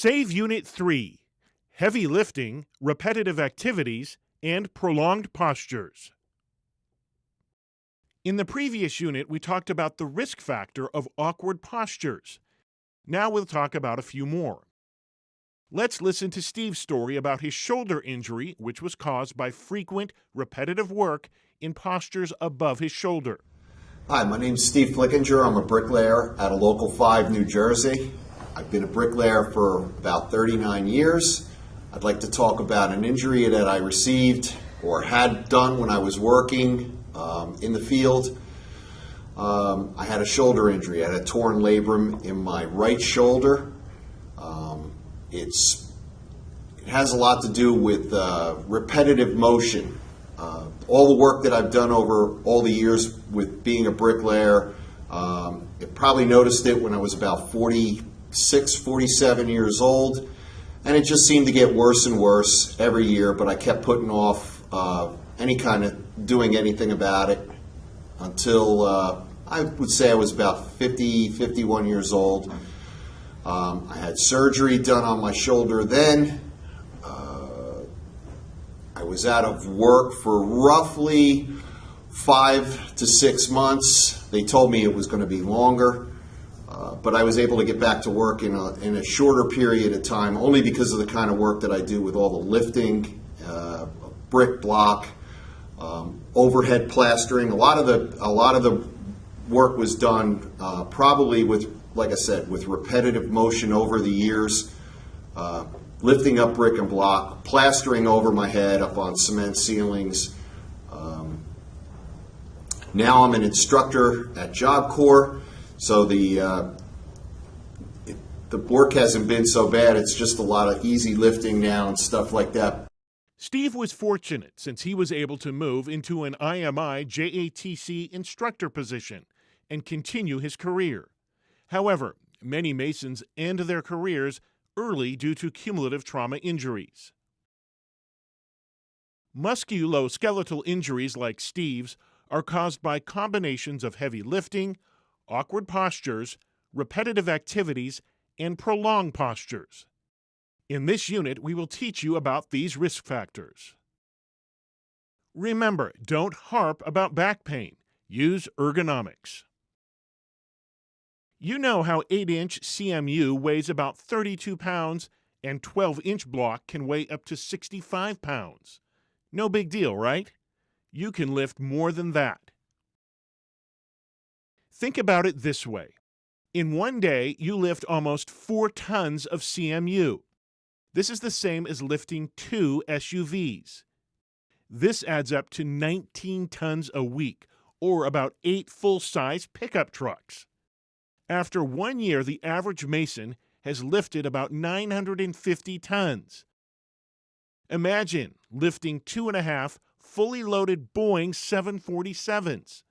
Save Unit 3, Heavy Lifting, Repetitive Activities, and Prolonged Postures. In the previous unit, we talked about the risk factor of awkward postures. Now we'll talk about a few more. Let's listen to Steve's story about his shoulder injury, which was caused by frequent, repetitive work in postures above his shoulder. Hi, my name's Steve Flickinger. I'm a bricklayer at a Local 5, New Jersey. I've been a bricklayer for about 39 years. I'd like to talk about an injury that I received or had done when I was working in the field. I had a shoulder injury. I had a torn labrum in my right shoulder. It has a lot to do with repetitive motion. All the work that I've done over all the years with being a bricklayer, I probably noticed it when I was about 46, 47 years old, and it just seemed to get worse and worse every year, but I kept putting off doing anything about it until I would say I was about 50, 51 years old. I had surgery done on my shoulder then. I was out of work for roughly 5 to 6 months. They told me it was going to be longer, but I was able to get back to work in a shorter period of time, only because of the kind of work that I do with all the lifting, brick block, overhead plastering. A lot of the work was done probably with, like I said, with repetitive motion over the years. Lifting up brick and block, plastering over my head up on cement ceilings. Now I'm an instructor at Job Corps, so the work hasn't been so bad. It's just a lot of easy lifting now and stuff like that. Steve was fortunate since he was able to move into an IMI JATC instructor position and continue his career. However, many Masons end their careers early due to cumulative trauma injuries. Musculoskeletal injuries like Steve's are caused by combinations of heavy lifting, awkward postures, repetitive activities, and prolonged postures. In this unit, we will teach you about these risk factors. Remember, don't harp about back pain. Use ergonomics. You know how 8-inch CMU weighs about 32 pounds and 12-inch block can weigh up to 65 pounds. No big deal, right? You can lift more than that. Think about it this way. In one day, you lift almost 4 tons of CMU. This is the same as lifting 2 SUVs. This adds up to 19 tons a week, or about 8 full-size pickup trucks. After 1 year, the average Mason has lifted about 950 tons. Imagine lifting 2.5 fully loaded Boeing 747s.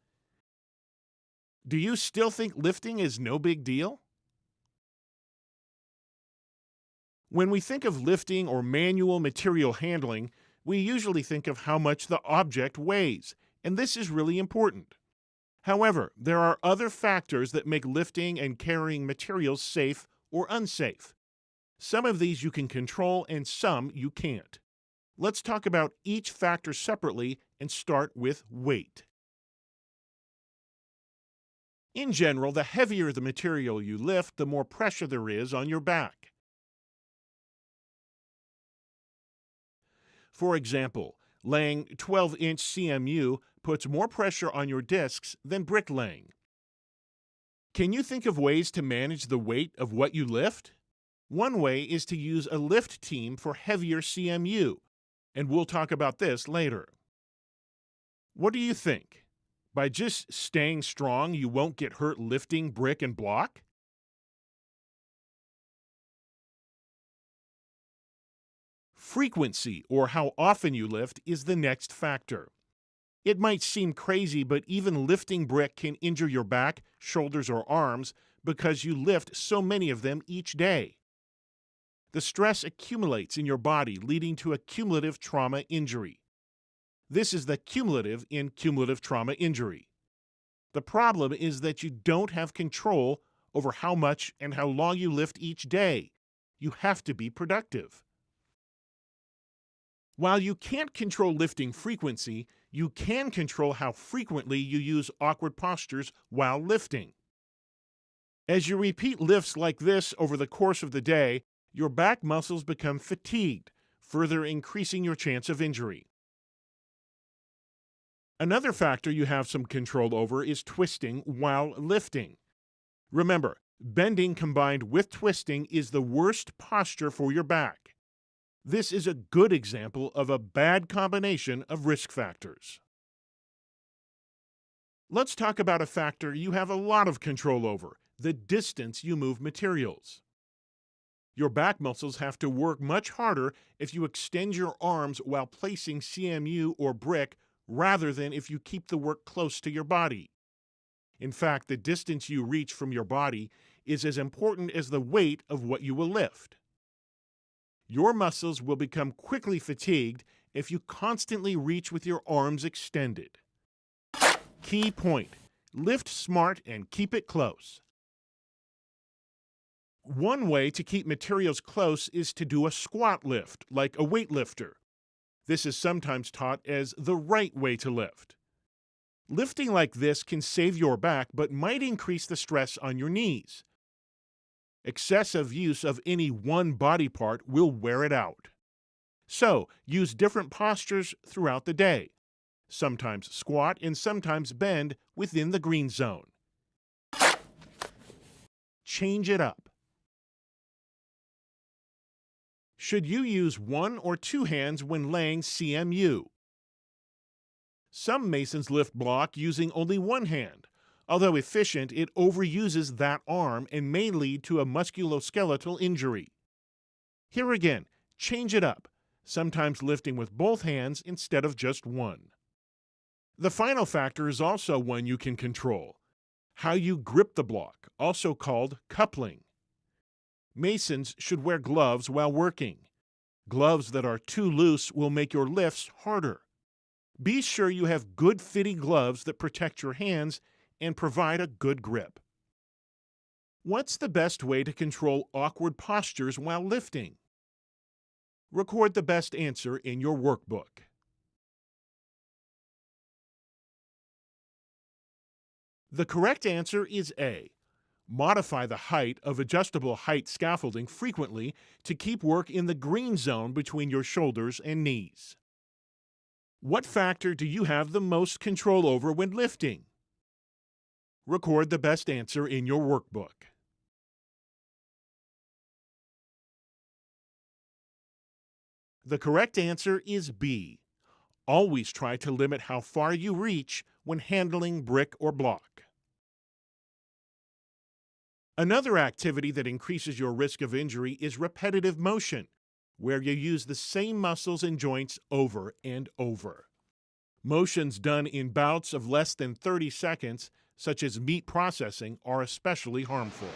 Do you still think lifting is no big deal? When we think of lifting or manual material handling, we usually think of how much the object weighs, and this is really important. However, there are other factors that make lifting and carrying materials safe or unsafe. Some of these you can control and some you can't. Let's talk about each factor separately and start with weight. In general, the heavier the material you lift, the more pressure there is on your back. For example, laying 12-inch CMU puts more pressure on your discs than bricklaying. Can you think of ways to manage the weight of what you lift? One way is to use a lift team for heavier CMU, and we'll talk about this later. What do you think? By just staying strong, you won't get hurt lifting brick and block? Frequency, or how often you lift, is the next factor. It might seem crazy, but even lifting brick can injure your back, shoulders, or arms because you lift so many of them each day. The stress accumulates in your body, leading to a cumulative trauma injury. This is the cumulative in cumulative trauma injury. The problem is that you don't have control over how much and how long you lift each day, You have to be productive. While you can't control lifting frequency, you can control how frequently you use awkward postures while lifting. As you repeat lifts like this over the course of the day, your back muscles become fatigued, further increasing your chance of injury. Another factor you have some control over is twisting while lifting. Remember, bending combined with twisting is the worst posture for your back. This is a good example of a bad combination of risk factors. Let's talk about a factor you have a lot of control over: the distance you move materials. Your back muscles have to work much harder if you extend your arms while placing CMU or brick rather than if you keep the work close to your body. In fact, the distance you reach from your body is as important as the weight of what you will lift. Your muscles will become quickly fatigued if you constantly reach with your arms extended. Key point: lift smart and keep it close. One way to keep materials close is to do a squat lift, like a weightlifter. This is sometimes taught as the right way to lift. Lifting like this can save your back but might increase the stress on your knees. Excessive use of any one body part will wear it out. So, use different postures throughout the day. Sometimes squat and sometimes bend within the green zone. Change it up. Should you use one or two hands when laying CMU? Some masons lift block using only one hand. Although efficient, it overuses that arm and may lead to a musculoskeletal injury. Here again, change it up, sometimes lifting with both hands instead of just one. The final factor is also one you can control: how you grip the block, also called coupling. Masons should wear gloves while working. Gloves that are too loose will make your lifts harder. Be sure you have good fitting gloves that protect your hands and provide a good grip. What's the best way to control awkward postures while lifting? Record the best answer in your workbook. The correct answer is A. Modify the height of adjustable height scaffolding frequently to keep work in the green zone between your shoulders and knees. What factor do you have the most control over when lifting? Record the best answer in your workbook. The correct answer is B. Always try to limit how far you reach when handling brick or block. Another activity that increases your risk of injury is repetitive motion, where you use the same muscles and joints over and over. Motions done in bouts of less than 30 seconds, such as meat processing, are especially harmful.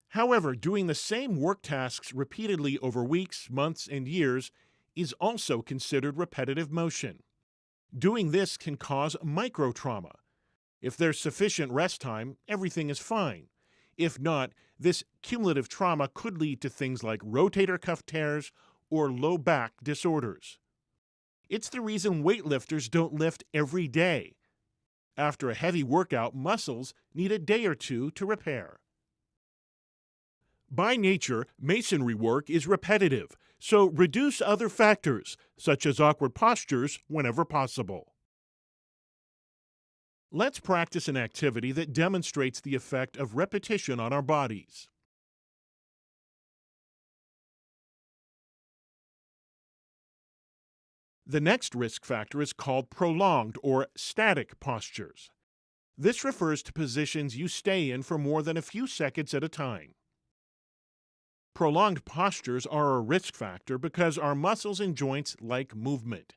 However, doing the same work tasks repeatedly over weeks, months, and years is also considered repetitive motion. Doing this can cause microtrauma. If there's sufficient rest time, everything is fine. If not, this cumulative trauma could lead to things like rotator cuff tears or low back disorders. It's the reason weightlifters don't lift every day. After a heavy workout, muscles need a day or two to repair. By nature, masonry work is repetitive, so reduce other factors, such as awkward postures, whenever possible. Let's practice an activity that demonstrates the effect of repetition on our bodies. The next risk factor is called prolonged or static postures. This refers to positions you stay in for more than a few seconds at a time. Prolonged postures are a risk factor because our muscles and joints like movement.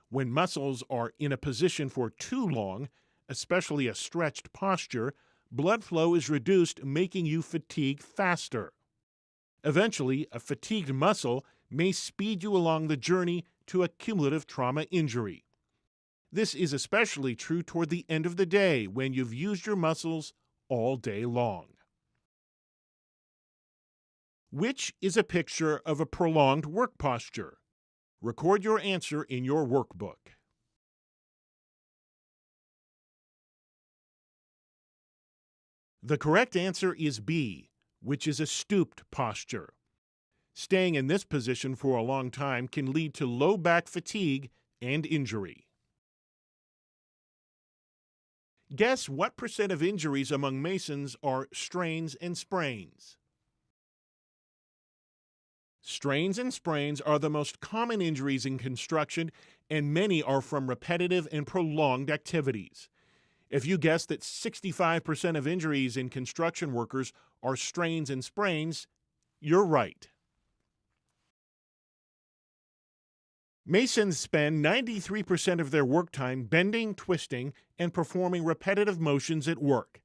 When muscles are in a position for too long, especially a stretched posture, blood flow is reduced, making you fatigue faster. Eventually, a fatigued muscle may speed you along the journey to a cumulative trauma injury. This is especially true toward the end of the day when you've used your muscles all day long. Which is a picture of a prolonged work posture? Record your answer in your workbook. The correct answer is B, which is a stooped posture. Staying in this position for a long time can lead to low back fatigue and injury. Guess what percent of injuries among masons are strains and sprains? Strains and sprains are the most common injuries in construction, and many are from repetitive and prolonged activities. If you guessed that 65% of injuries in construction workers are strains and sprains, you're right. Masons spend 93% of their work time bending, twisting, and performing repetitive motions at work.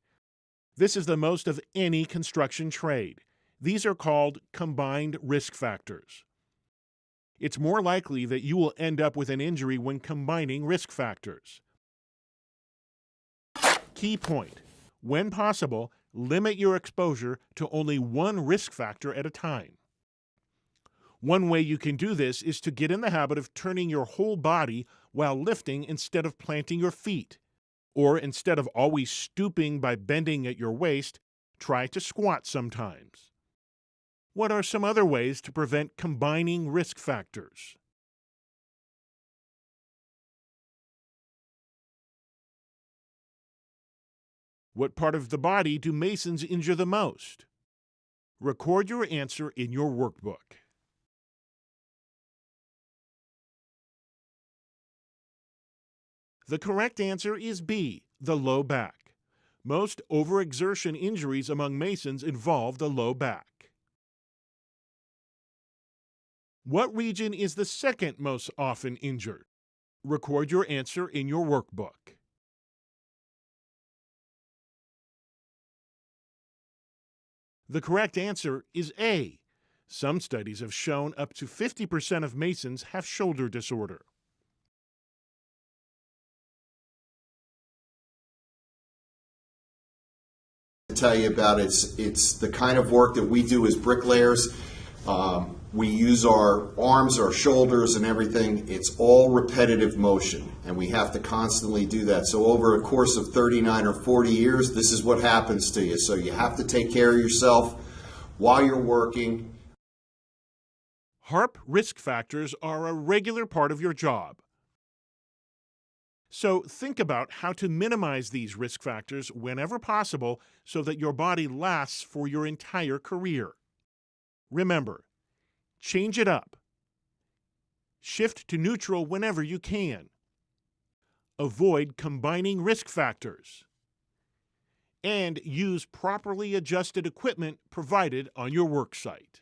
This is the most of any construction trade. These are called combined risk factors. It's more likely that you will end up with an injury when combining risk factors. Key point: when possible, limit your exposure to only one risk factor at a time. One way you can do this is to get in the habit of turning your whole body while lifting instead of planting your feet. Or instead of always stooping by bending at your waist, try to squat sometimes. What are some other ways to prevent combining risk factors? What part of the body do masons injure the most? Record your answer in your workbook. The correct answer is B, the low back. Most overexertion injuries among masons involve the low back. What region is the second most often injured? Record your answer in your workbook. The correct answer is A. Some studies have shown up to 50% of masons have shoulder disorder. To tell you about it's the kind of work that we do as bricklayers. We use our arms, our shoulders, and everything. It's all repetitive motion, and we have to constantly do that. So over a course of 39 or 40 years, this is what happens to you. So you have to take care of yourself while you're working. HARP risk factors are a regular part of your job. So think about how to minimize these risk factors whenever possible so that your body lasts for your entire career. Remember, change it up. Shift to neutral whenever you can. Avoid combining risk factors. And use properly adjusted equipment provided on your work site.